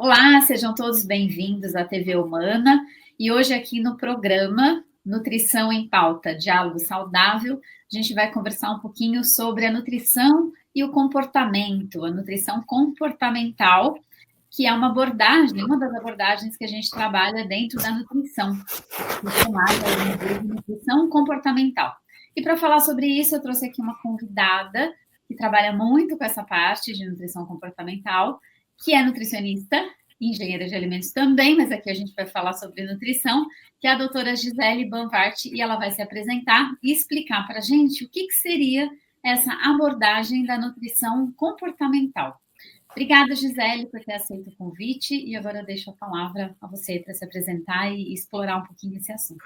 Olá, sejam todos bem-vindos à TV Humana e hoje aqui no programa Nutrição em Pauta, Diálogo Saudável, a gente vai conversar um pouquinho sobre a nutrição e o comportamento, a nutrição comportamental, que é uma das abordagens que a gente trabalha dentro da nutrição, chamada de nutrição comportamental. E para falar sobre isso, eu trouxe aqui uma convidada que trabalha muito com essa parte de nutrição comportamental, que é nutricionista, engenheira de alimentos também, mas aqui a gente vai falar sobre nutrição, que é a doutora Gisele Banvart, e ela vai se apresentar e explicar para a gente o que seria essa abordagem da nutrição comportamental. Obrigada, Gisele, por ter aceito o convite, e agora eu deixo a palavra a você para se apresentar e explorar um pouquinho esse assunto.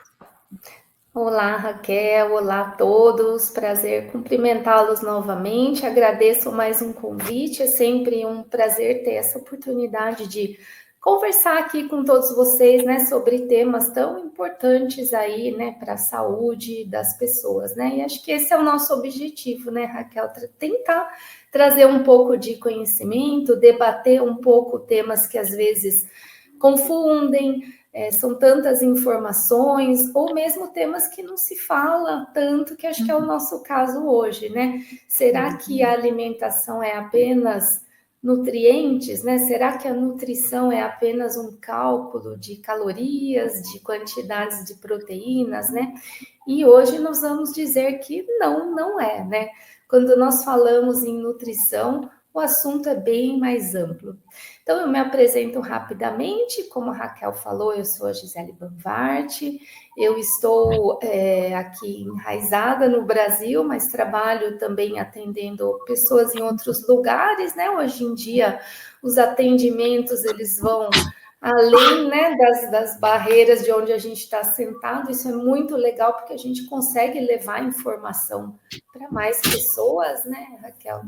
Olá, Raquel, olá a todos, prazer cumprimentá-los novamente, agradeço mais um convite, é sempre um prazer ter essa oportunidade de conversar aqui com todos vocês, né, sobre temas tão importantes aí, né, para a saúde das pessoas, né, e acho que esse é o nosso objetivo, né, Raquel, tentar trazer um pouco de conhecimento, debater um pouco temas que às vezes confundem, são tantas informações, ou mesmo temas que não se fala tanto, que acho que é o nosso caso hoje, né? Será que a alimentação é apenas nutrientes, né? Será que a nutrição é apenas um cálculo de calorias, de quantidades de proteínas, né? E hoje nós vamos dizer que não é, né? Quando nós falamos em nutrição, o assunto é bem mais amplo. Então, eu me apresento rapidamente, como a Raquel falou, eu sou a Gisele Banvart, eu estou aqui enraizada no Brasil, mas trabalho também atendendo pessoas em outros lugares, né? Hoje em dia, os atendimentos, eles vão além, né, das barreiras de onde a gente está sentado. Isso é muito legal, porque a gente consegue levar informação para mais pessoas, né, Raquel?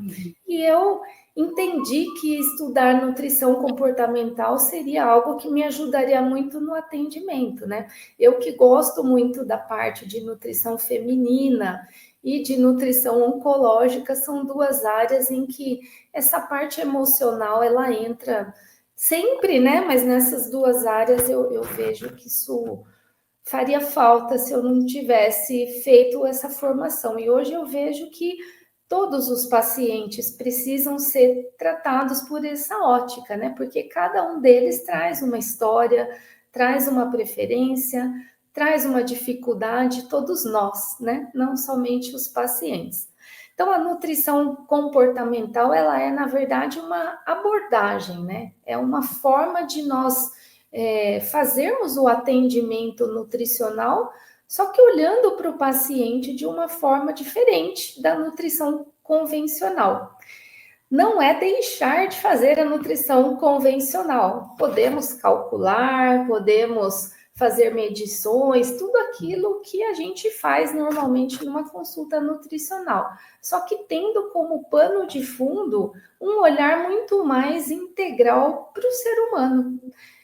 E eu entendi que estudar nutrição comportamental seria algo que me ajudaria muito no atendimento, né? Eu que gosto muito da parte de nutrição feminina e de nutrição oncológica, são duas áreas em que essa parte emocional, ela entra sempre, né? Mas nessas duas áreas eu vejo que isso faria falta se eu não tivesse feito essa formação. E hoje eu vejo que todos os pacientes precisam ser tratados por essa ótica, né? Porque cada um deles traz uma história, traz uma preferência, traz uma dificuldade, todos nós, né? Não somente os pacientes. Então, a nutrição comportamental, ela é, na verdade, uma abordagem, né? É uma forma de nós fazermos o atendimento nutricional, só que olhando para o paciente de uma forma diferente da nutrição convencional. Não é deixar de fazer a nutrição convencional. Podemos calcular, podemos fazer medições, tudo aquilo que a gente faz normalmente numa consulta nutricional. Só que tendo como pano de fundo um olhar muito mais integral para o ser humano.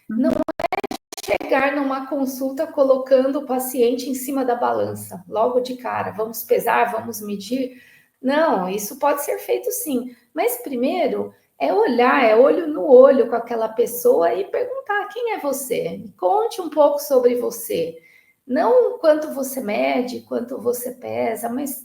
Não é chegar numa consulta colocando o paciente em cima da balança, logo de cara, vamos pesar, vamos medir. Não, isso pode ser feito sim, mas primeiro é olhar, é olho no olho com aquela pessoa e perguntar: quem é você? Me conte um pouco sobre você. Não quanto você mede, quanto você pesa, mas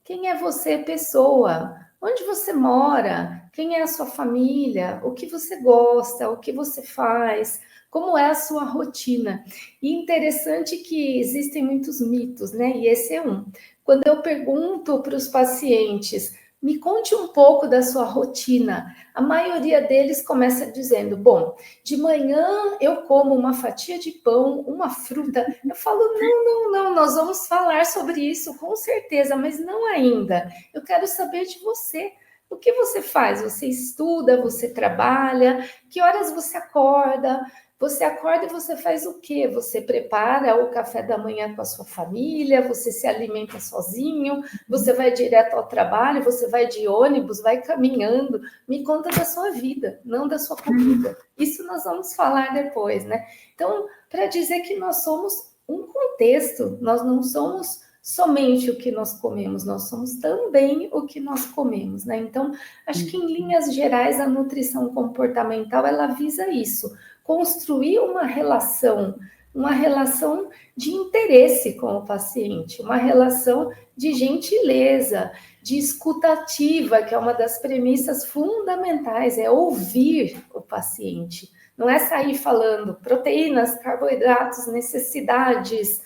quem é você, pessoa? Onde você mora? Quem é a sua família? O que você gosta? O que você faz? Como é a sua rotina? E interessante que existem muitos mitos, né? E esse é um. Quando eu pergunto para os pacientes, me conte um pouco da sua rotina, a maioria deles começa dizendo: bom, de manhã eu como uma fatia de pão, uma fruta. Eu falo: não, nós vamos falar sobre isso com certeza, mas não ainda. Eu quero saber de você. O que você faz? Você estuda, você trabalha? Que horas você acorda? Você acorda e você faz o quê? Você prepara o café da manhã com a sua família? Você se alimenta sozinho? Você vai direto ao trabalho? Você vai de ônibus? Vai caminhando? Me conta da sua vida, não da sua comida. Isso nós vamos falar depois, né? Então, para dizer que nós somos um contexto, nós não somos somente o que nós comemos, nós somos também o que nós comemos, né? Então, acho que em linhas gerais a nutrição comportamental ela visa isso, construir uma relação de interesse com o paciente, uma relação de gentileza, de escutativa, que é uma das premissas fundamentais, é ouvir o paciente. Não é sair falando proteínas, carboidratos, necessidades,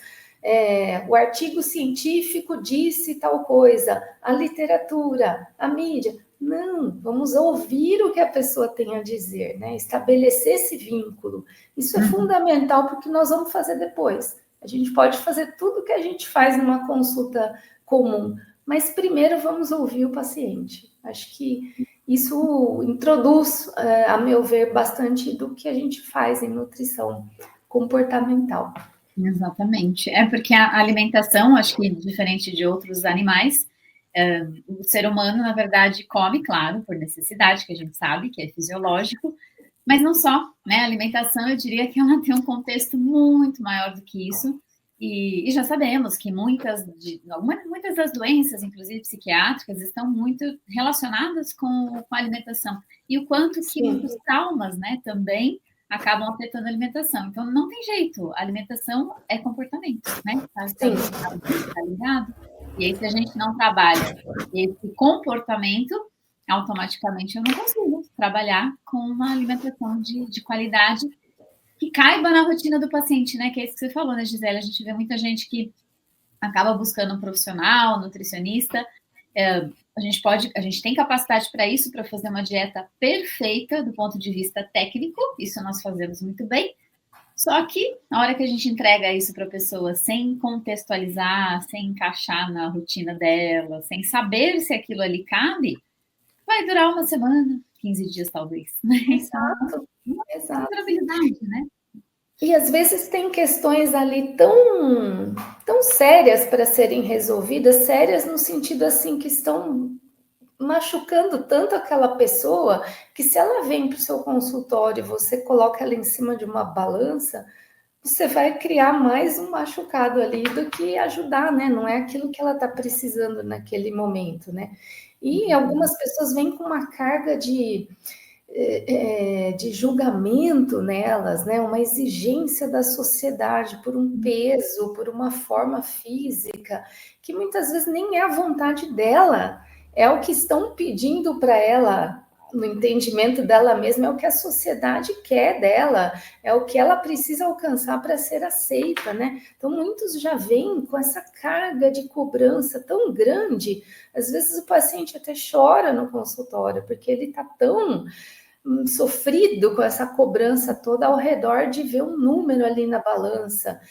o artigo científico disse tal coisa, a literatura, a mídia. Não, vamos ouvir o que a pessoa tem a dizer, né? Estabelecer esse vínculo. Isso é fundamental porque nós vamos fazer depois. A gente pode fazer tudo que a gente faz numa consulta comum, mas primeiro vamos ouvir o paciente. Acho que isso introduz, a meu ver, bastante do que a gente faz em nutrição comportamental. Exatamente. É porque a alimentação, acho que diferente de outros animais, o ser humano, na verdade, come, claro, por necessidade, que a gente sabe que é fisiológico, mas não só, né? A alimentação, eu diria que ela tem um contexto muito maior do que isso, e já sabemos que muitas das doenças, inclusive psiquiátricas, estão muito relacionadas com a alimentação, e o quanto que muitos traumas, né, também acabam afetando a alimentação. Então, não tem jeito, a alimentação é comportamento, né? Tá ligado? E aí, se a gente não trabalha esse comportamento, automaticamente eu não consigo trabalhar com uma alimentação de qualidade que caiba na rotina do paciente, né? Que é isso que você falou, né, Gisele? A gente vê muita gente que acaba buscando um profissional, nutricionista. A gente tem capacidade para isso, para fazer uma dieta perfeita do ponto de vista técnico, isso nós fazemos muito bem. Só que na hora que a gente entrega isso para a pessoa sem contextualizar, sem encaixar na rotina dela, sem saber se aquilo ali cabe, vai durar uma semana, 15 dias talvez. Né? Exato, exato. Durabilidade, né? E às vezes tem questões ali tão sérias para serem resolvidas, sérias no sentido assim que estão machucando tanto aquela pessoa, que se ela vem para o seu consultório e você coloca ela em cima de uma balança, você vai criar mais um machucado ali do que ajudar, né? Não é aquilo que ela está precisando naquele momento, né? E algumas pessoas vêm com uma carga de julgamento nelas, né? Uma exigência da sociedade por um peso, por uma forma física, que muitas vezes nem é a vontade dela, é o que estão pedindo para ela, no entendimento dela mesma, é o que a sociedade quer dela, é o que ela precisa alcançar para ser aceita, né? Então, muitos já vêm com essa carga de cobrança tão grande, às vezes o paciente até chora no consultório, porque ele está tão sofrido com essa cobrança toda ao redor de ver um número ali na balança.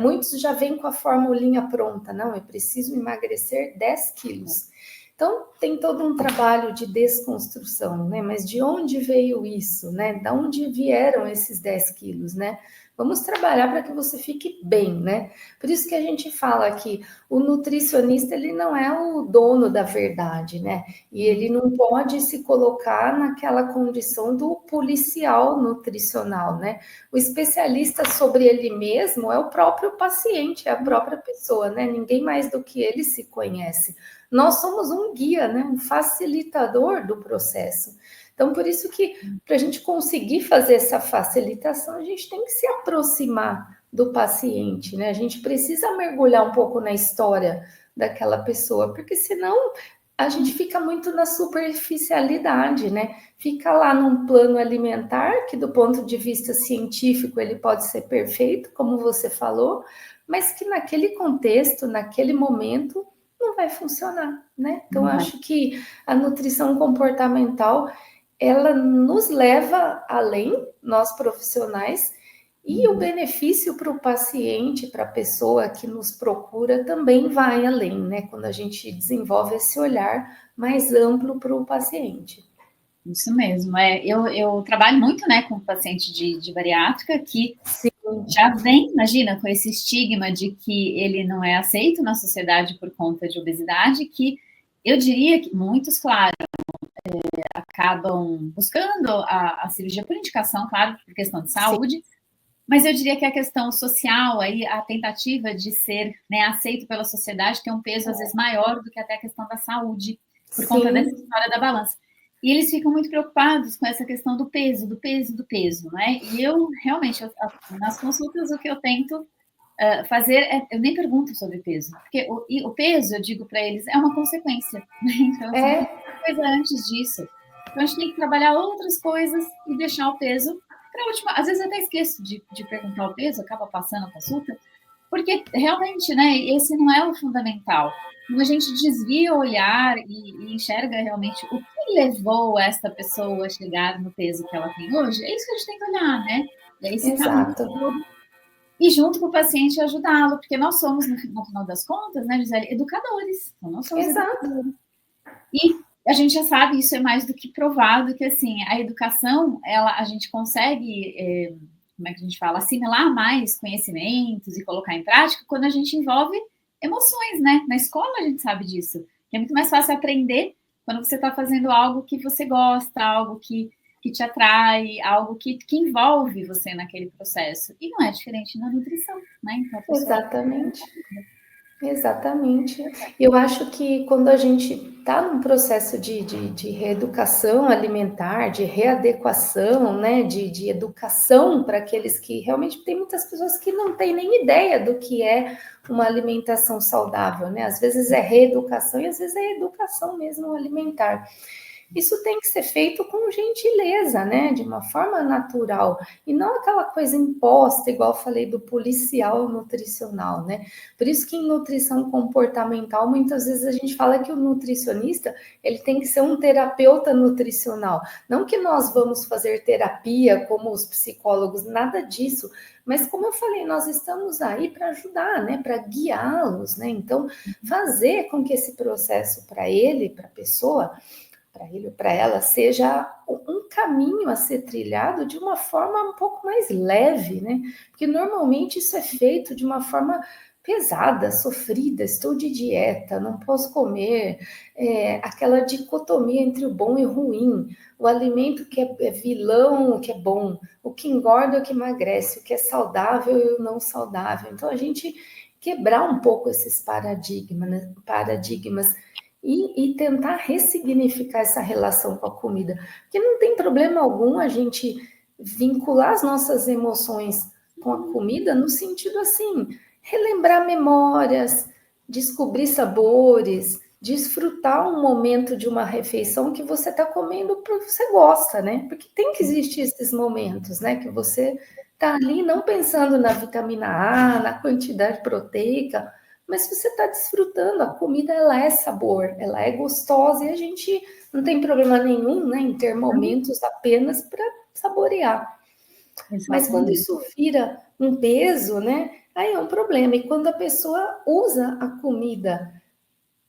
Muitos já vêm com a formulinha pronta, não, eu preciso emagrecer 10 quilos. Então, tem todo um trabalho de desconstrução, né? Mas de onde veio isso, né? De onde vieram esses 10 quilos, né? Vamos trabalhar para que você fique bem, né? Por isso que a gente fala que o nutricionista, ele não é o dono da verdade, né? E ele não pode se colocar naquela condição do policial nutricional, né? O especialista sobre ele mesmo é o próprio paciente, é a própria pessoa, né? Ninguém mais do que ele se conhece. Nós somos um guia, né? Um facilitador do processo. Então, por isso que, para a gente conseguir fazer essa facilitação, a gente tem que se aproximar do paciente, né? A gente precisa mergulhar um pouco na história daquela pessoa, porque senão a gente fica muito na superficialidade, né? Fica lá num plano alimentar, que do ponto de vista científico ele pode ser perfeito, como você falou, mas que naquele contexto, naquele momento, não vai funcionar, né? Então, eu acho que a nutrição comportamental ela nos leva além, nós profissionais, e o benefício para o paciente, para a pessoa que nos procura, também vai além, né? Quando a gente desenvolve esse olhar mais amplo para o paciente. Isso mesmo. Eu trabalho muito, né, com paciente de bariátrica que Sim. já vem, imagina, com esse estigma de que ele não é aceito na sociedade por conta de obesidade, que eu diria que muitos, claro, acabam buscando a cirurgia por indicação, claro, por questão de saúde, Sim. Mas eu diria que a questão social, aí, a tentativa de ser, né, aceito pela sociedade tem um peso, às vezes, maior do que até a questão da saúde, por conta dessa história da balança. E eles ficam muito preocupados com essa questão do peso, do peso, do peso, né? E eu, realmente, nas consultas, o que eu tento fazer eu nem pergunto sobre peso, porque o peso, eu digo para eles, é uma consequência. Né? Então, assim, tem muita coisa antes disso. Então, a gente tem que trabalhar outras coisas e deixar o peso para a última. Às vezes, eu até esqueço de perguntar o peso, acaba passando a consulta, porque realmente, né, esse não é o fundamental. Quando a gente desvia o olhar e enxerga realmente o que levou essa pessoa a chegar no peso que ela tem hoje, é isso que a gente tem que olhar, né? E aí, esse caminho todo e junto com o paciente ajudá-lo, porque nós somos, no final das contas, né, Gisele, educadores. Então, nós somos educadores. E a gente já sabe, isso é mais do que provado, que assim, a educação, a gente consegue, como é que a gente fala, assimilar mais conhecimentos e colocar em prática quando a gente envolve emoções, né? Na escola a gente sabe disso. Que é muito mais fácil aprender quando você está fazendo algo que você gosta, algo que te atrai, algo que envolve você naquele processo. E não é diferente na nutrição, né? Então, Exatamente. Exatamente. Eu acho que quando a gente está num processo de reeducação alimentar, de readequação, né, de educação para aqueles que realmente tem muitas pessoas que não têm nem ideia do que é uma alimentação saudável, né? Às vezes é reeducação e às vezes é educação mesmo alimentar. Isso tem que ser feito com gentileza, né? De uma forma natural. E não aquela coisa imposta, igual eu falei do policial nutricional, né? Por isso que em nutrição comportamental, muitas vezes a gente fala que o nutricionista, ele tem que ser um terapeuta nutricional. Não que nós vamos fazer terapia como os psicólogos, nada disso. Mas como eu falei, nós estamos aí para ajudar, né? Para guiá-los, né? Então, fazer com que esse processo para ele, para a pessoa, para ele ou para ela, seja um caminho a ser trilhado de uma forma um pouco mais leve, né? Porque normalmente isso é feito de uma forma pesada, sofrida, estou de dieta, não posso comer, aquela dicotomia entre o bom e o ruim, o alimento que é vilão, o que é bom, o que engorda, o que emagrece, o que é saudável e o não saudável. Então, a gente quebrar um pouco esses paradigmas e tentar ressignificar essa relação com a comida. Porque não tem problema algum a gente vincular as nossas emoções com a comida no sentido assim, relembrar memórias, descobrir sabores, desfrutar um momento de uma refeição que você está comendo porque você gosta, né? Porque tem que existir esses momentos, né? Que você está ali não pensando na vitamina A, na quantidade proteica, mas você está desfrutando, a comida ela é sabor, ela é gostosa e a gente não tem problema nenhum, né, em ter momentos apenas para saborear. Exatamente. Mas quando isso vira um peso, né, aí é um problema. E quando a pessoa usa a comida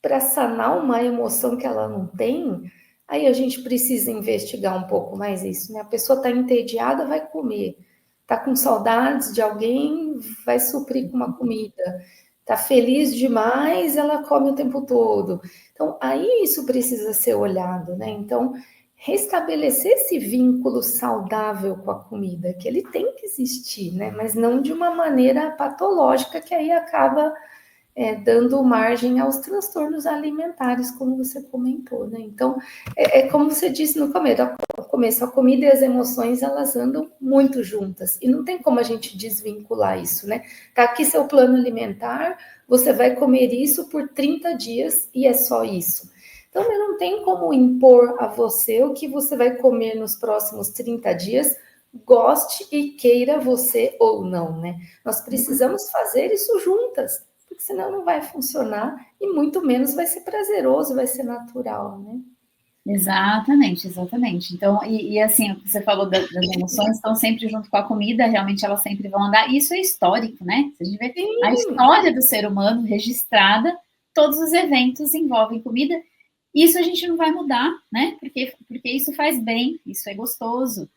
para sanar uma emoção que ela não tem, aí a gente precisa investigar um pouco mais isso, né? A pessoa está entediada, vai comer. Está com saudades de alguém, vai suprir com uma comida. Está feliz demais, ela come o tempo todo. Então, aí isso precisa ser olhado, né? Então, restabelecer esse vínculo saudável com a comida, que ele tem que existir, né? Mas não de uma maneira patológica, que aí acaba dando margem aos transtornos alimentares, como você comentou, né? Então, como você disse no começo, a comida e as emoções, elas andam muito juntas, e não tem como a gente desvincular isso, né? Tá aqui seu plano alimentar, você vai comer isso por 30 dias, e é só isso. Então, não tem como impor a você o que você vai comer nos próximos 30 dias, goste e queira você ou não, né? Nós precisamos fazer isso juntas, porque senão não vai funcionar e muito menos vai ser prazeroso, vai ser natural, né? Exatamente, exatamente. Então, assim, você falou das emoções, estão sempre junto com a comida, realmente elas sempre vão andar. Isso é histórico, né? Se a gente vê a história do ser humano registrada, todos os eventos envolvem comida. Isso a gente não vai mudar, né? Porque isso faz bem, isso é gostoso.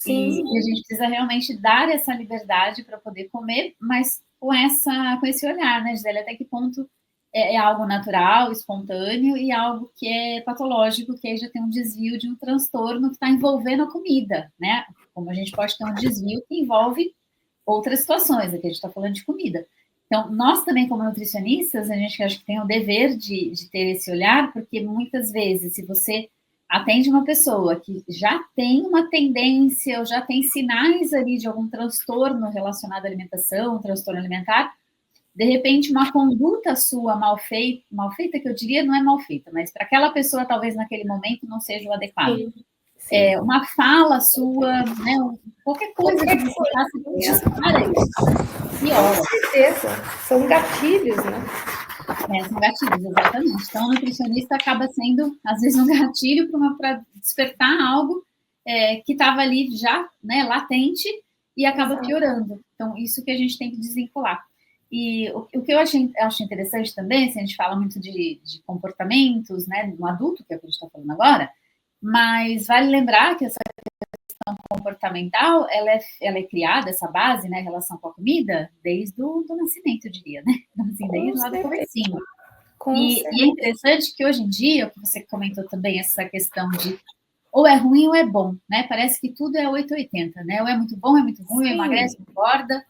E a gente precisa realmente dar essa liberdade para poder comer, mas com esse olhar, né, Gisele? Até que ponto é algo natural, espontâneo, e algo que é patológico, que aí já tem um desvio de um transtorno que está envolvendo a comida, né? Como a gente pode ter um desvio que envolve outras situações, aqui a gente está falando de comida. Então, nós também, como nutricionistas, a gente acho que tem o dever de ter esse olhar, porque muitas vezes, se você atende uma pessoa que já tem uma tendência ou já tem sinais ali de algum transtorno relacionado à alimentação, um transtorno alimentar, de repente uma conduta sua mal feita que eu diria não é mal feita, mas para aquela pessoa talvez naquele momento não seja o adequado. Sim, sim. Uma fala sua, né, qualquer coisa que você faça dispara isso. Piora. Com certeza, são gatilhos, né? São gatilhos, exatamente. Então, o nutricionista acaba sendo, às vezes, um gatilho para despertar algo que estava ali já, né, latente e acaba piorando. Então, isso que a gente tem que desvincular. E o que eu acho interessante também, se a gente fala muito de comportamentos, né, no adulto, que é o que a gente está falando agora, mas vale lembrar que essa questão comportamental, ela é criada, essa base, né, relação com a comida, desde o nascimento, eu diria, né? Assim, desde lá do comecinho. E é interessante que hoje em dia, o que você comentou também, essa questão de ou é ruim ou é bom, né? Parece que tudo é 880, né? Ou é muito bom, é muito ruim, ou emagrece, engorda.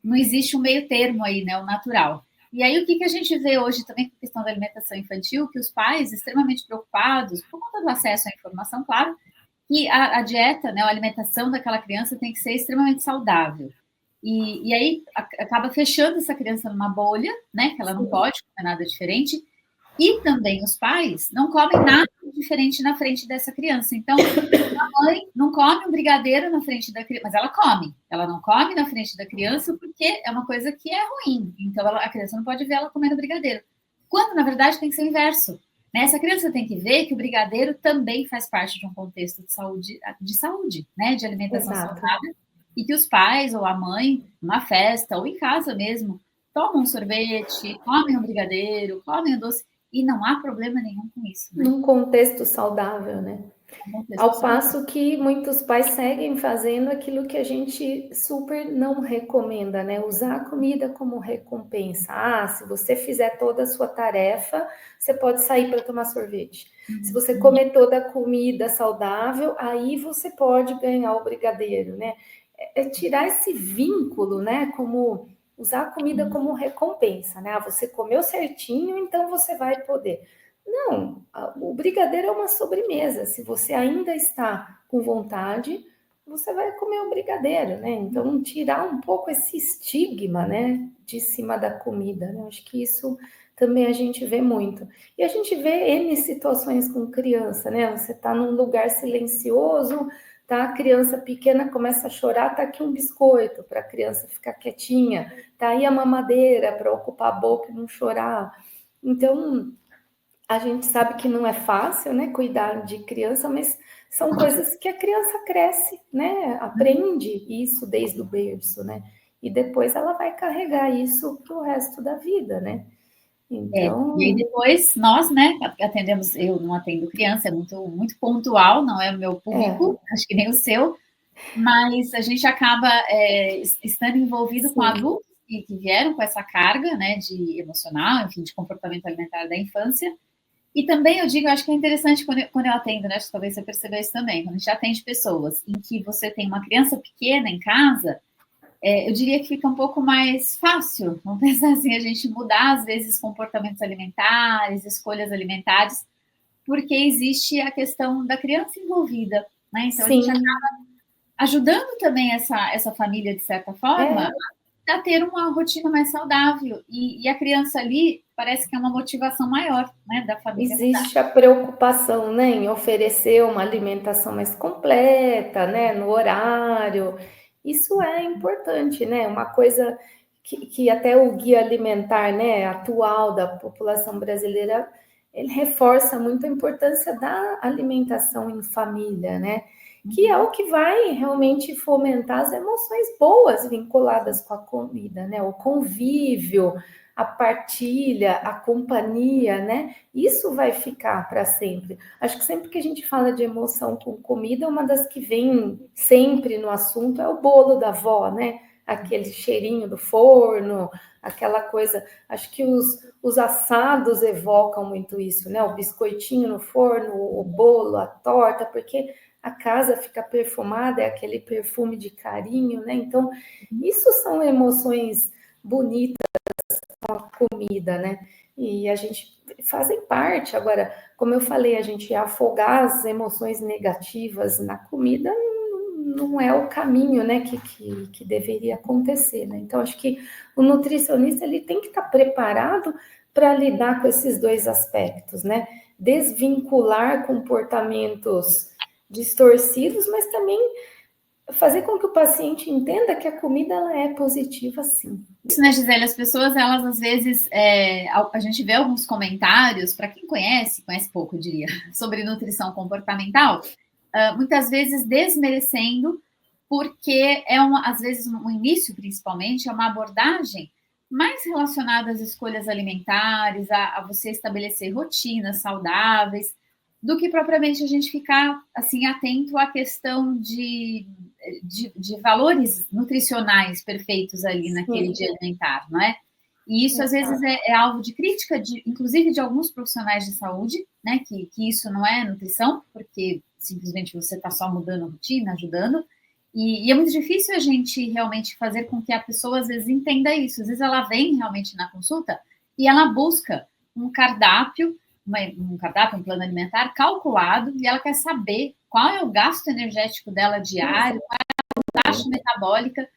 Não existe um meio termo aí, né? O natural. E aí, o que a gente vê hoje também com a questão da alimentação infantil, que os pais, extremamente preocupados, por conta do acesso à informação, claro, que a dieta, né, a alimentação daquela criança tem que ser extremamente saudável. E aí acaba fechando essa criança numa bolha, né, que ela não pode comer nada diferente, e também os pais não comem nada diferente na frente dessa criança. Então, a mãe não come um brigadeiro na frente da criança, mas ela come. Ela não come na frente da criança porque é uma coisa que é ruim. Então, a criança não pode ver ela comendo brigadeiro. Quando, na verdade, tem que ser o inverso. Né? Essa criança tem que ver que o brigadeiro também faz parte de um contexto de saúde, né? De alimentação saudável, e que os pais ou a mãe, numa festa ou em casa mesmo, tomam um sorvete, comem um brigadeiro, comem um doce, e não há problema nenhum com isso. Né? Num contexto saudável, né? Ao passo que muitos pais seguem fazendo aquilo que a gente super não recomenda, né? Usar a comida como recompensa. Ah, se você fizer toda a sua tarefa, você pode sair para tomar sorvete. Se você comer toda a comida saudável, aí você pode ganhar o brigadeiro, né? É tirar esse vínculo, né? Como usar a comida como recompensa, né? Ah, você comeu certinho, então você vai poder. Não, o brigadeiro é uma sobremesa. Se você ainda está com vontade, você vai comer o brigadeiro, né? Então, tirar um pouco esse estigma, né, de cima da comida, né? Acho que isso também a gente vê muito. E a gente vê N situações com criança, né? Você está num lugar silencioso, tá? A criança pequena começa a chorar, tá aqui um biscoito para a criança ficar quietinha, tá aí a mamadeira para ocupar a boca e não chorar. Então, a gente sabe que não é fácil, né, cuidar de criança, mas são coisas que a criança cresce, né, aprende isso desde o berço, né, e depois ela vai carregar isso para o resto da vida, né. Então... E aí depois nós, né, atendemos, eu não atendo criança, é muito, muito pontual, não é o meu público, acho que nem o seu, mas a gente acaba estando envolvido com adultos que vieram com essa carga, né, de emocional, enfim, de comportamento alimentar da infância. E também eu digo, acho que é interessante quando eu atendo, né? Acho que talvez você percebeu isso também, quando a gente atende pessoas em que você tem uma criança pequena em casa, eu diria que fica um pouco mais fácil, vamos pensar assim, a gente mudar, às vezes, comportamentos alimentares, escolhas alimentares, porque existe a questão da criança envolvida, né? Então, a gente acaba ajudando também essa família, de certa forma, a ter uma rotina mais saudável. E a criança ali parece que é uma motivação maior, né, da família. Existe a preocupação, né, em oferecer uma alimentação mais completa, né, no horário. Isso é importante, né? Uma coisa que até o guia alimentar, né, atual da população brasileira, ele reforça muito a importância da alimentação em família, né? Que é o que vai realmente fomentar as emoções boas vinculadas com a comida, né? O convívio, a partilha, a companhia, né? Isso vai ficar para sempre. Acho que sempre que a gente fala de emoção com comida, uma das que vem sempre no assunto é o bolo da avó, né? Aquele cheirinho do forno, aquela coisa. Acho que os assados evocam muito isso, né? O biscoitinho no forno, o bolo, a torta, porque a casa fica perfumada, é aquele perfume de carinho, né? Então, isso são emoções bonitas com a comida, né? E a gente fazem parte. Agora, como eu falei, a gente afogar as emoções negativas na comida não é o caminho, né, que deveria acontecer, né? Então, acho que o nutricionista, ele tem que estar preparado para lidar com esses dois aspectos, né? Desvincular comportamentos distorcidos, mas também fazer com que o paciente entenda que a comida, ela é positiva, sim. Isso, né, Gisele? As pessoas, elas às vezes, a gente vê alguns comentários, para quem conhece pouco, eu diria, sobre nutrição comportamental, muitas vezes desmerecendo, porque às vezes, no início, principalmente, é uma abordagem mais relacionada às escolhas alimentares, a você estabelecer rotinas saudáveis, do que propriamente a gente ficar assim atento à questão de valores nutricionais perfeitos ali naquele dia alimentar, não é? E isso, às vezes, é alvo de crítica, inclusive de alguns profissionais de saúde, né? Que isso não é nutrição, porque simplesmente você está só mudando a rotina, ajudando. E é muito difícil a gente realmente fazer com que a pessoa, às vezes, entenda isso. Às vezes, ela vem realmente na consulta e ela busca um cardápio, um plano alimentar calculado, e ela quer saber qual é o gasto energético dela diário, qual é a taxa metabólica.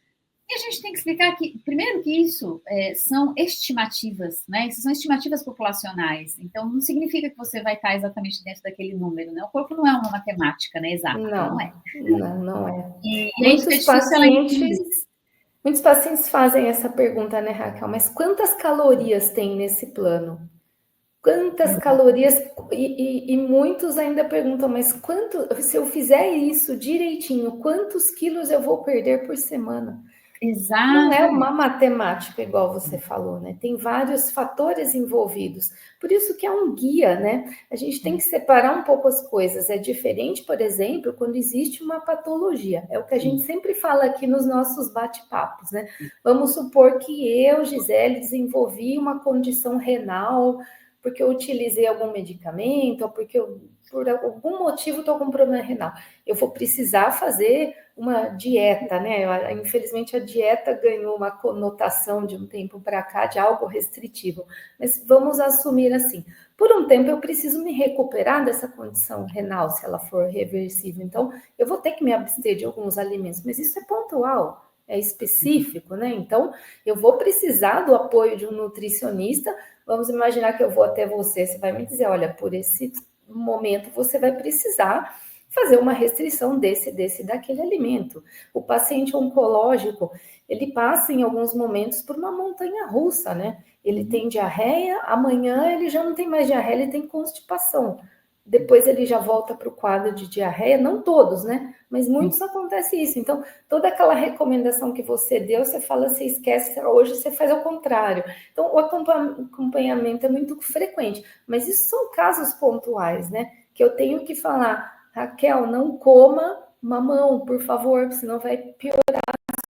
E a gente tem que explicar que, primeiro, que isso são estimativas, né? Isso são estimativas populacionais. Então, não significa que você vai estar exatamente dentro daquele número, né? O corpo não é uma matemática, né? Exata. Não é. Não é. E isso é difícil ela entender. Muitos pacientes fazem essa pergunta, né, Raquel? Mas quantas calorias tem nesse plano? Quantas calorias? E muitos ainda perguntam, mas se eu fizer isso direitinho, quantos quilos eu vou perder por semana? Exato. Não é uma matemática, igual você falou, né? Tem vários fatores envolvidos. Por isso que é um guia, né? A gente tem que separar um pouco as coisas. É diferente, por exemplo, quando existe uma patologia. É o que a gente sempre fala aqui nos nossos bate-papos, né? Vamos supor que eu, Gisele, desenvolvi uma condição renal porque eu utilizei algum medicamento ou porque por algum motivo estou com um problema renal. Eu vou precisar fazer uma dieta, né? Infelizmente a dieta ganhou uma conotação de um tempo para cá de algo restritivo, mas vamos assumir assim. Por um tempo eu preciso me recuperar dessa condição renal, se ela for reversível. Então eu vou ter que me abster de alguns alimentos, mas isso é pontual, é específico, né? Então eu vou precisar do apoio de um nutricionista. Vamos imaginar que eu vou até você vai me dizer, olha, por esse momento você vai precisar fazer uma restrição daquele alimento. O paciente oncológico, ele passa em alguns momentos por uma montanha russa, né? Ele tem diarreia, amanhã ele já não tem mais diarreia, ele tem constipação. Depois ele já volta para o quadro de diarreia, não todos, né? Mas muitos acontece isso. Então, toda aquela recomendação que você deu, você fala, você esquece, hoje você faz ao contrário. Então, o acompanhamento é muito frequente, mas isso são casos pontuais, né? Que eu tenho que falar, Raquel, não coma mamão, por favor, senão vai piorar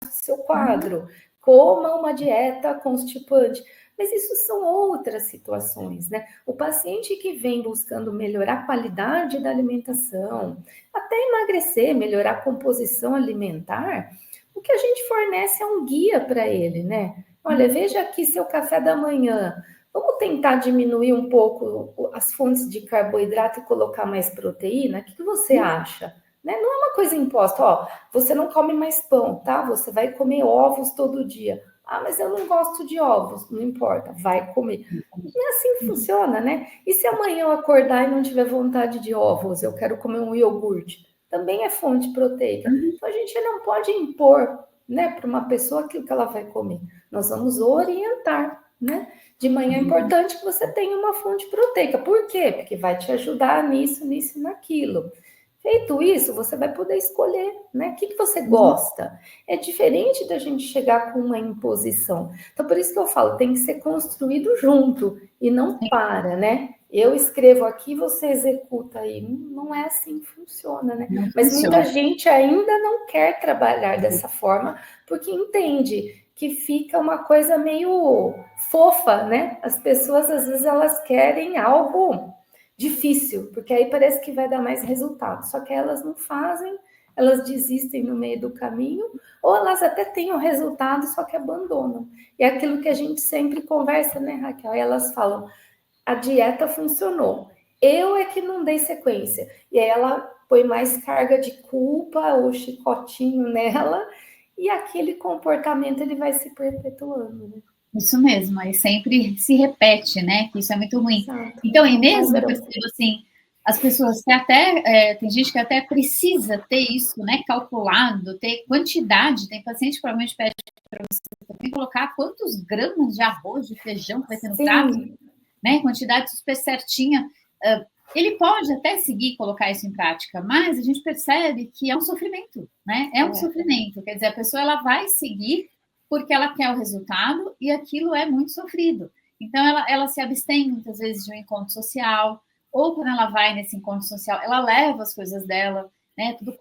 o seu quadro. Coma uma dieta constipante. Mas isso são outras situações, né? O paciente que vem buscando melhorar a qualidade da alimentação, até emagrecer, melhorar a composição alimentar, o que a gente fornece é um guia para ele, né? Olha, veja aqui seu café da manhã. Vamos tentar diminuir um pouco as fontes de carboidrato e colocar mais proteína? O que você acha? Né? Não é uma coisa imposta, ó, você não come mais pão, tá? Você vai comer ovos todo dia. Ah, mas eu não gosto de ovos. Não importa, vai comer. E assim funciona, né? E se amanhã eu acordar e não tiver vontade de ovos, eu quero comer um iogurte? Também é fonte proteica. Então a gente não pode impor, né, para uma pessoa aquilo que ela vai comer. Nós vamos orientar, né? De manhã é importante que você tenha uma fonte proteica. Por quê? Porque vai te ajudar nisso, nisso e naquilo. Feito isso, você vai poder escolher, né? O que você gosta. É diferente da gente chegar com uma imposição. Então, por isso que eu falo, tem que ser construído junto e não para, né? Eu escrevo aqui, você executa aí. Não é assim que funciona, né? Mas muita gente ainda não quer trabalhar dessa forma, porque entende que fica uma coisa meio fofa, né? As pessoas, às vezes, elas querem algo difícil, porque aí parece que vai dar mais resultado. Só que elas não fazem, elas desistem no meio do caminho, ou elas até têm o resultado, só que abandonam. E é aquilo que a gente sempre conversa, né, Raquel? E elas falam, a dieta funcionou, eu é que não dei sequência. E aí ela põe mais carga de culpa ou chicotinho nela, e aquele comportamento ele vai se perpetuando, né? Isso mesmo, aí sempre se repete, né? Que isso é muito ruim. Exato. Então, e mesmo eu percebo assim, as pessoas que até tem gente que até precisa ter isso, né? Calculado, ter quantidade. Tem paciente que provavelmente pede para você também colocar quantos gramas de arroz, de feijão que vai ter no prato, né? Quantidade super certinha. Ele pode até seguir colocar isso em prática, mas a gente percebe que é um sofrimento, né? É um sofrimento. Quer dizer, a pessoa ela vai seguir porque ela quer o resultado e aquilo é muito sofrido. Então, ela se abstém muitas vezes de um encontro social, ou quando ela vai nesse encontro social, ela leva as coisas dela, né, tudo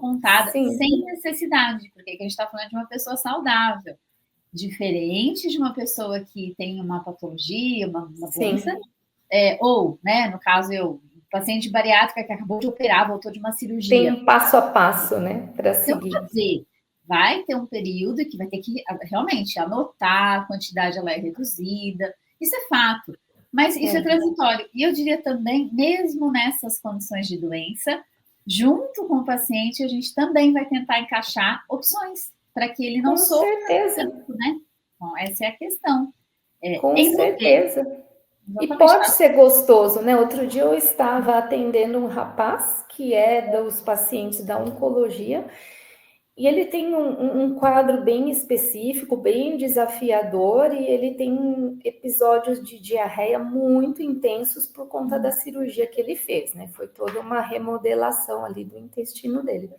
contada, sem necessidade, porque a gente está falando de uma pessoa saudável, diferente de uma pessoa que tem uma patologia, uma doença, ou, né, no caso, paciente bariátrica que acabou de operar, voltou de uma cirurgia. Tem um passo a passo, né, para seguir. Então, quer dizer, vai ter um período que vai ter que realmente anotar, a quantidade ela é reduzida, isso é fato, mas isso é transitório. E eu diria também, mesmo nessas condições de doença, junto com o paciente, a gente também vai tentar encaixar opções para que ele não sofra tanto, né? Bom, essa é a questão. Com certeza. E pode ser gostoso, né? Outro dia eu estava atendendo um rapaz que é dos pacientes da oncologia e ele tem um quadro bem específico, bem desafiador e ele tem episódios de diarreia muito intensos por conta da cirurgia que ele fez, né? Foi toda uma remodelação ali do intestino dele.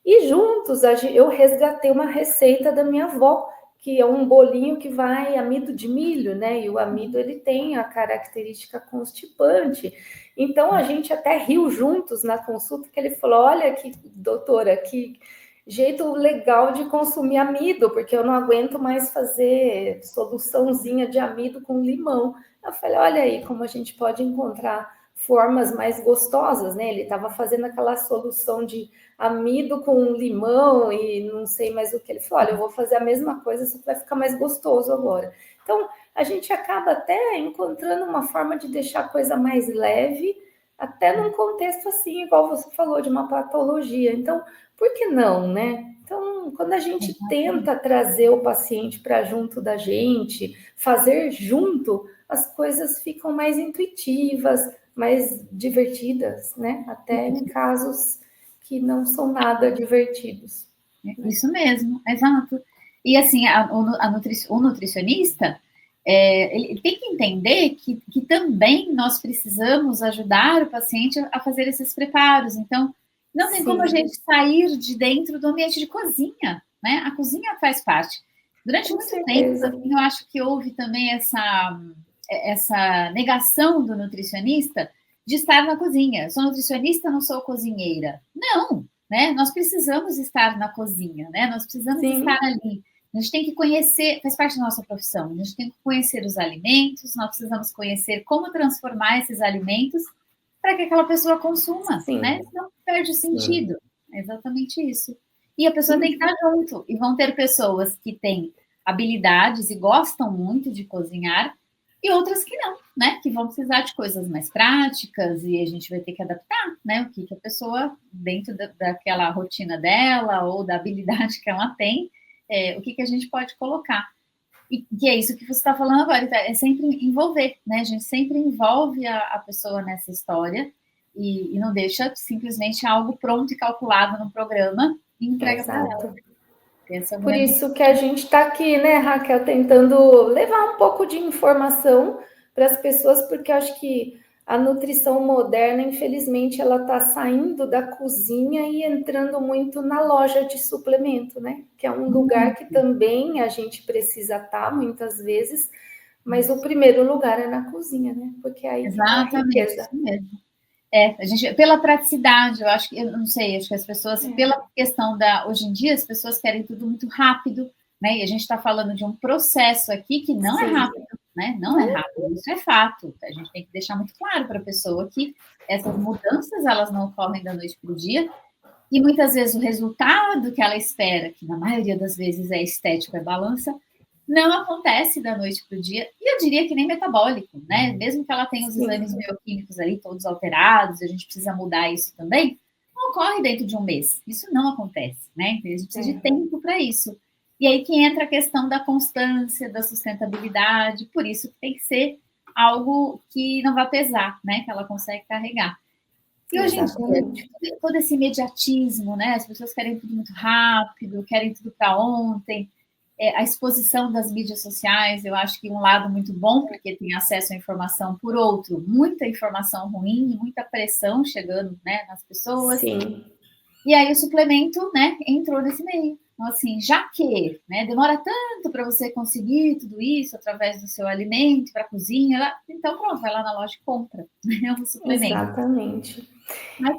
E juntos eu resgatei uma receita da minha avó, que é um bolinho que vai amido de milho, né? E o amido ele tem a característica constipante. Então a gente até riu juntos na consulta que ele falou: "Olha que doutora, que jeito legal de consumir amido, porque eu não aguento mais fazer soluçãozinha de amido com limão". Eu falei: "Olha aí como a gente pode encontrar formas mais gostosas, né?" Ele estava fazendo aquela solução de amido com limão e não sei mais o que. Ele falou: "Olha, eu vou fazer a mesma coisa, só que vai ficar mais gostoso agora". Então, a gente acaba até encontrando uma forma de deixar a coisa mais leve, até num contexto assim, igual você falou, de uma patologia. Então, por que não, né? Então, quando a gente tenta trazer o paciente para junto da gente, fazer junto, as coisas ficam mais intuitivas, mais divertidas, né? Até em casos que não são nada divertidos. Isso mesmo, exato. E assim, o nutricionista, ele tem que entender que também nós precisamos ajudar o paciente a fazer esses preparos. Então, não tem como a gente sair de dentro do ambiente de cozinha, né? A cozinha faz parte. Durante muito tempo, assim, eu acho que houve também essa negação do nutricionista de estar na cozinha. Sou nutricionista, não sou cozinheira. Não, né? Nós precisamos estar na cozinha, né? Nós precisamos estar ali. A gente tem que conhecer, faz parte da nossa profissão, a gente tem que conhecer os alimentos, nós precisamos conhecer como transformar esses alimentos para que aquela pessoa consuma, né? Senão perde o sentido. É exatamente isso. E a pessoa tem que estar junto. E vão ter pessoas que têm habilidades e gostam muito de cozinhar, e outras que não, né? Que vão precisar de coisas mais práticas e a gente vai ter que adaptar, né? O que a pessoa, dentro daquela rotina dela ou da habilidade que ela tem, o que a gente pode colocar. E que é isso que você está falando agora, é sempre envolver, né? A gente sempre envolve a pessoa nessa história e não deixa simplesmente algo pronto e calculado no programa e entrega para ela. Por isso que a gente está aqui, né, Raquel, tentando levar um pouco de informação para as pessoas, porque eu acho que a nutrição moderna, infelizmente, ela está saindo da cozinha e entrando muito na loja de suplemento, né? Que é um lugar que também a gente precisa estar muitas vezes, mas o primeiro lugar é na cozinha, né? Porque aí exatamente, a riqueza. Isso mesmo. A gente, pela praticidade, eu acho que, eu não sei, acho que as pessoas, pela questão hoje em dia, as pessoas querem tudo muito rápido, né? E a gente está falando de um processo aqui que não é rápido, né? Não é rápido, isso é fato. A gente tem que deixar muito claro para a pessoa que essas mudanças, elas não ocorrem da noite para o dia, e muitas vezes o resultado que ela espera, que na maioria das vezes é estético, é balança, não acontece da noite para o dia, e eu diria que nem metabólico, né? Mesmo que ela tenha os exames bioquímicos ali todos alterados, a gente precisa mudar isso também, não ocorre dentro de um mês. Isso não acontece, né? A gente precisa de tempo para isso. E aí que entra a questão da constância, da sustentabilidade, por isso que tem que ser algo que não vai pesar, né? Que ela consegue carregar. E hoje em dia, todo esse imediatismo, né? As pessoas querem tudo muito rápido, querem tudo para ontem. A exposição das mídias sociais, eu acho que um lado muito bom, porque tem acesso à informação, por outro, muita informação ruim, muita pressão chegando, né, nas pessoas. Sim. E aí o suplemento, né, entrou nesse meio. Então, assim, já que, né, demora tanto para você conseguir tudo isso através do seu alimento, para a cozinha, então pronto, vai lá na loja e compra, né, um suplemento. Exatamente. Mas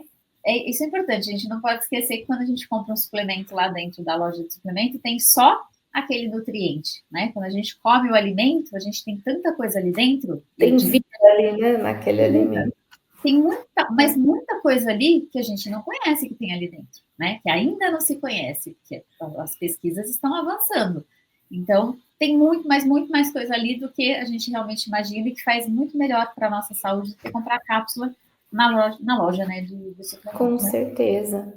isso é importante, a gente não pode esquecer que quando a gente compra um suplemento lá dentro da loja de suplemento, tem só aquele nutriente, né? Quando a gente come o alimento, a gente tem tanta coisa ali dentro. Tem vida ali, né, naquele alimento. Tem muita, mas muita coisa ali que a gente não conhece que tem ali dentro, né? Que ainda não se conhece, porque as pesquisas estão avançando. Então, tem muito mais coisa ali do que a gente realmente imagina e que faz muito melhor para a nossa saúde do que comprar cápsula na loja, né, de suplemento. Com certeza.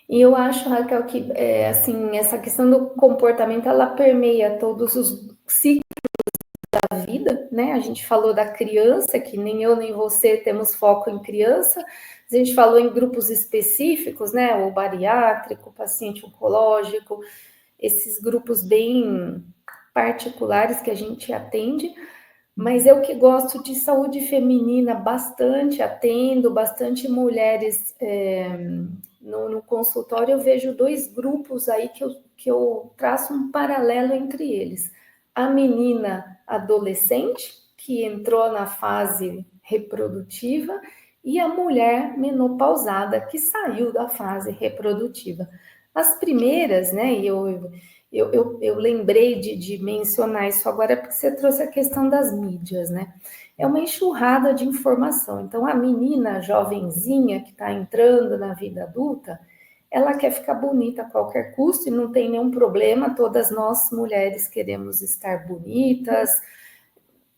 E eu acho, Raquel, que assim, essa questão do comportamento, ela permeia todos os ciclos da vida, né? A gente falou da criança, que nem eu nem você temos foco em criança, a gente falou em grupos específicos, né? O bariátrico, o paciente oncológico, esses grupos bem particulares que a gente atende, mas eu que gosto de saúde feminina bastante, atendo bastante mulheres no consultório, eu vejo dois grupos aí que eu traço um paralelo entre eles. A menina adolescente, que entrou na fase reprodutiva, e a mulher menopausada, que saiu da fase reprodutiva. As primeiras, né, e eu lembrei de mencionar isso agora porque você trouxe a questão das mídias, né? É uma enxurrada de informação. Então, a menina jovenzinha que está entrando na vida adulta, ela quer ficar bonita a qualquer custo e não tem nenhum problema. Todas nós mulheres queremos estar bonitas,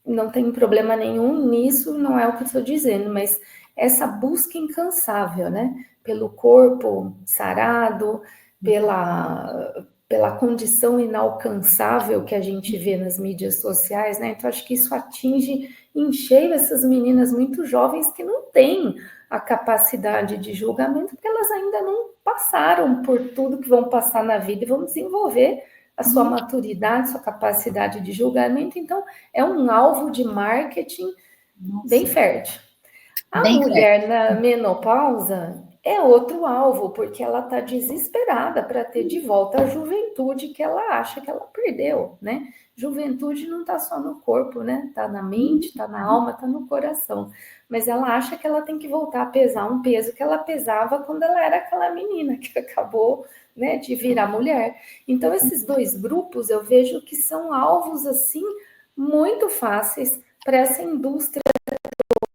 não tem problema nenhum nisso, não é o que eu estou dizendo, mas essa busca incansável, né? Pelo corpo sarado, pela condição inalcançável que a gente vê nas mídias sociais, né? Então, acho que isso atinge em cheio essas meninas muito jovens que não têm a capacidade de julgamento, porque elas ainda não passaram por tudo que vão passar na vida e vão desenvolver a sua maturidade, sua capacidade de julgamento. Então, é um alvo de marketing bem fértil. A mulher na menopausa é outro alvo, porque ela está desesperada para ter de volta a juventude que ela acha que ela perdeu, né? Juventude não está só no corpo, né? Está na mente, está na alma, está no coração. Mas ela acha que ela tem que voltar a pesar um peso que ela pesava quando ela era aquela menina que acabou, né, de virar mulher. Então, esses dois grupos eu vejo que são alvos, assim, muito fáceis para essa indústria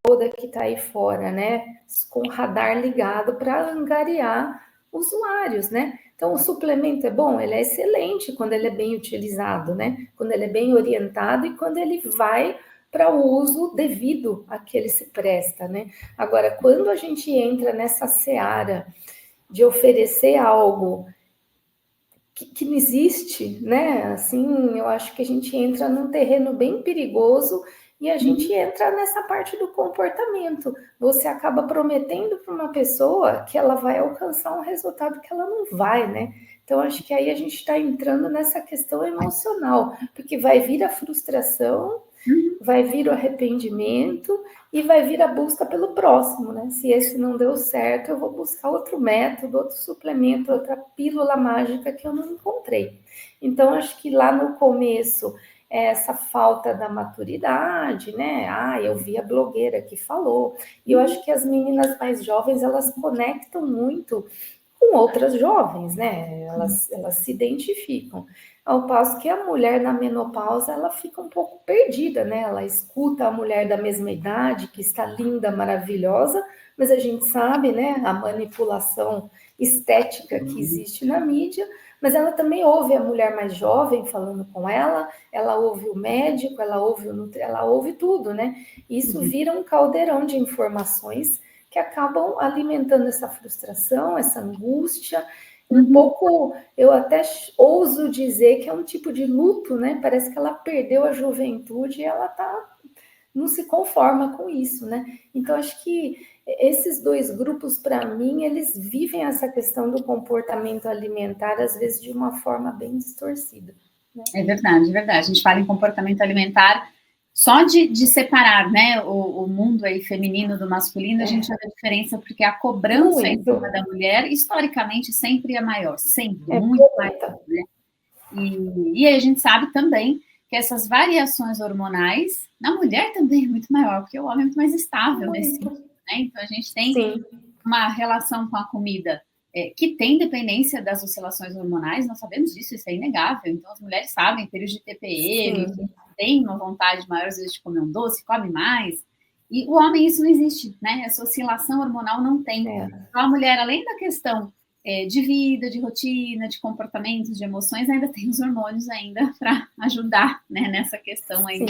toda que está aí fora, né? Com o radar ligado para angariar usuários, né? Então, o suplemento é bom? Ele é excelente quando ele é bem utilizado, né? Quando ele é bem orientado e quando ele vai para o uso devido a que ele se presta, né? Agora, quando a gente entra nessa seara de oferecer algo que não existe, né? Assim, eu acho que a gente entra num terreno bem perigoso e a gente entra nessa parte do comportamento. Você acaba prometendo para uma pessoa que ela vai alcançar um resultado que ela não vai, né? Então, acho que aí a gente está entrando nessa questão emocional, porque vai vir a frustração, vai vir o arrependimento e vai vir a busca pelo próximo, né? Se esse não deu certo, eu vou buscar outro método, outro suplemento, outra pílula mágica que eu não encontrei. Então, acho que lá no começo, essa falta da maturidade, né? Eu vi a blogueira que falou. E eu acho que as meninas mais jovens, elas conectam muito com outras jovens, né? Elas se identificam. Ao passo que a mulher na menopausa, ela fica um pouco perdida, né? Ela escuta a mulher da mesma idade, que está linda, maravilhosa, mas a gente sabe, né, a manipulação estética que existe na mídia, mas ela também ouve a mulher mais jovem falando com ela ouve o médico, ela ouve tudo, né? Isso vira um caldeirão de informações que acabam alimentando essa frustração, essa angústia, um pouco, eu até ouso dizer que é um tipo de luto, né? Parece que ela perdeu a juventude e ela não se conforma com isso, né? Então, acho que esses dois grupos, para mim, eles vivem essa questão do comportamento alimentar, às vezes, de uma forma bem distorcida. Né? É verdade, é verdade. A gente fala em comportamento alimentar, só de separar, né, o mundo aí feminino do masculino, a gente já vê a diferença, porque a cobrança em cima da mulher, historicamente, sempre é maior, sempre, muito maior, né? E aí a gente sabe também que essas variações hormonais, na mulher também é muito maior, porque o homem é muito mais estável nesse sentido, né? Então, a gente tem uma relação com a comida que tem dependência das oscilações hormonais, nós sabemos disso, isso é inegável. Então, as mulheres sabem, período de TPM, tem uma vontade maior, às vezes, de comer um doce, come mais. E o homem, isso não existe, né? Essa oscilação hormonal não tem. Então, a mulher, além da questão de vida, de rotina, de comportamentos, de emoções, ainda tem os hormônios ainda para ajudar, né, nessa questão aí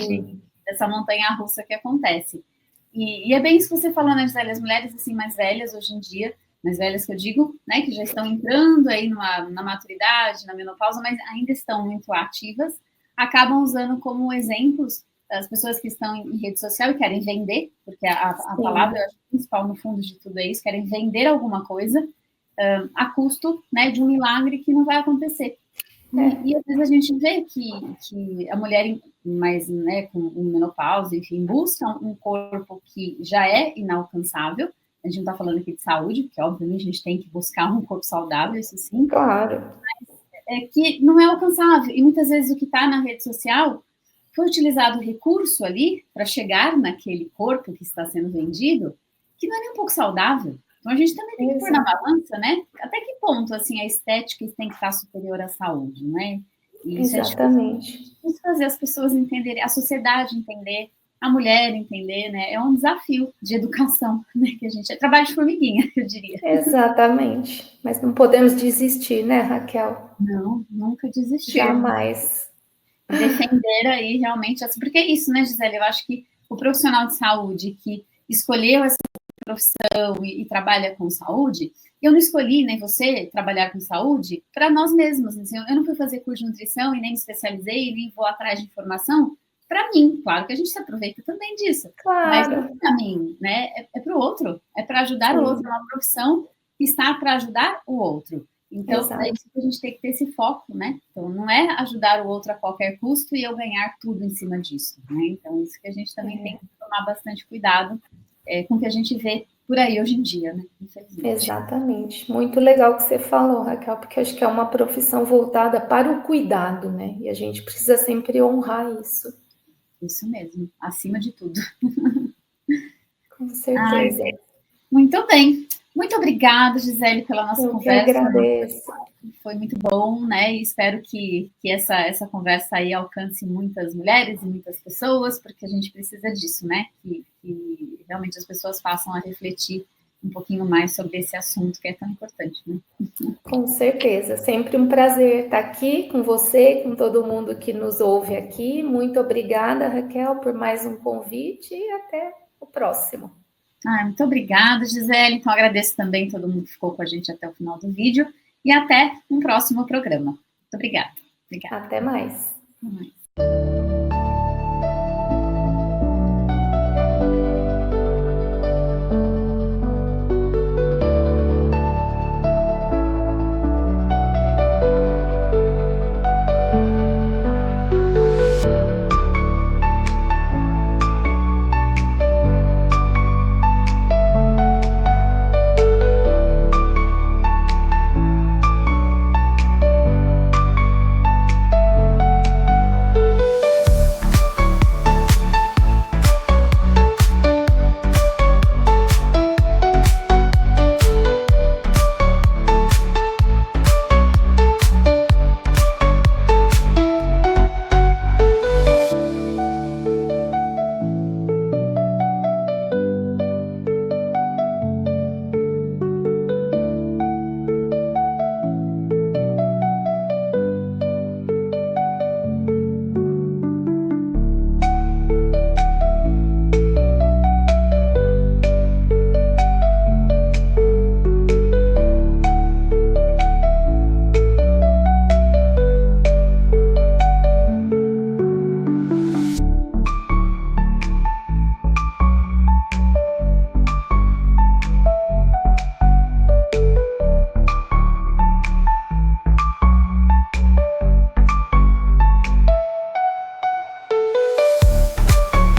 dessa montanha-russa que acontece. E é bem isso que você falou, né, Gisele? As mulheres assim, mais velhas hoje em dia, mais velhas que eu digo, né, que já estão entrando aí na maturidade, na menopausa, mas ainda estão muito ativas, acabam usando como exemplos as pessoas que estão em rede social e querem vender, porque a palavra, eu acho, principal no fundo de tudo é isso, querem vender alguma coisa a custo, né, de um milagre que não vai acontecer. E às vezes a gente vê que a mulher mais, né, com menopausa, enfim, busca um corpo que já é inalcançável. A gente não está falando aqui de saúde, porque obviamente a gente tem que buscar um corpo saudável, isso sim. Claro. Mas que não é alcançável. E muitas vezes o que está na rede social foi utilizado o recurso ali para chegar naquele corpo que está sendo vendido, que não é nem um pouco saudável. Então, a gente também tem que pôr na balança, né? Até que ponto, assim, a estética tem que estar superior à saúde, né? E isso exatamente. É difícil fazer as pessoas entenderem, a sociedade entender, a mulher entender, né? É um desafio de educação, né? Que a gente... É trabalho de formiguinha, eu diria. Exatamente. Mas não podemos desistir, né, Raquel? Não, nunca desistir. Jamais. Defender aí, realmente... Porque é isso, né, Gisele? Eu acho que o profissional de saúde que escolheu essa profissão e trabalha com saúde, eu não escolhi, nem você, trabalhar com saúde para nós mesmos. Assim, eu não fui fazer curso de nutrição e nem me especializei, nem vou atrás de informação para mim. Claro que a gente se aproveita também disso. Claro. Mas não é para mim, né? É para o outro. É para ajudar o outro. É uma profissão que está para ajudar o outro. Então, é isso que a gente tem que ter esse foco, né? Então, não é ajudar o outro a qualquer custo e eu ganhar tudo em cima disso, né? Então, isso que a gente também tem que tomar bastante cuidado com o que a gente vê por aí hoje em dia, né? Infelizmente. Exatamente. Muito legal que você falou, Raquel, porque acho que é uma profissão voltada para o cuidado, né? E a gente precisa sempre honrar isso. Isso mesmo, acima de tudo. Com certeza. Ai, muito bem. Muito obrigada, Gisele, pela nossa conversa. Eu que agradeço. Foi muito bom, né? E espero que essa conversa aí alcance muitas mulheres e muitas pessoas, porque a gente precisa disso, né? Que realmente as pessoas façam a refletir um pouquinho mais sobre esse assunto que é tão importante, né? Com certeza. Sempre um prazer estar aqui com você, com todo mundo que nos ouve aqui. Muito obrigada, Raquel, por mais um convite e até o próximo. Muito obrigada, Gisele. Então, agradeço também todo mundo que ficou com a gente até o final do vídeo. E até um próximo programa. Muito obrigada. Até mais. Até mais.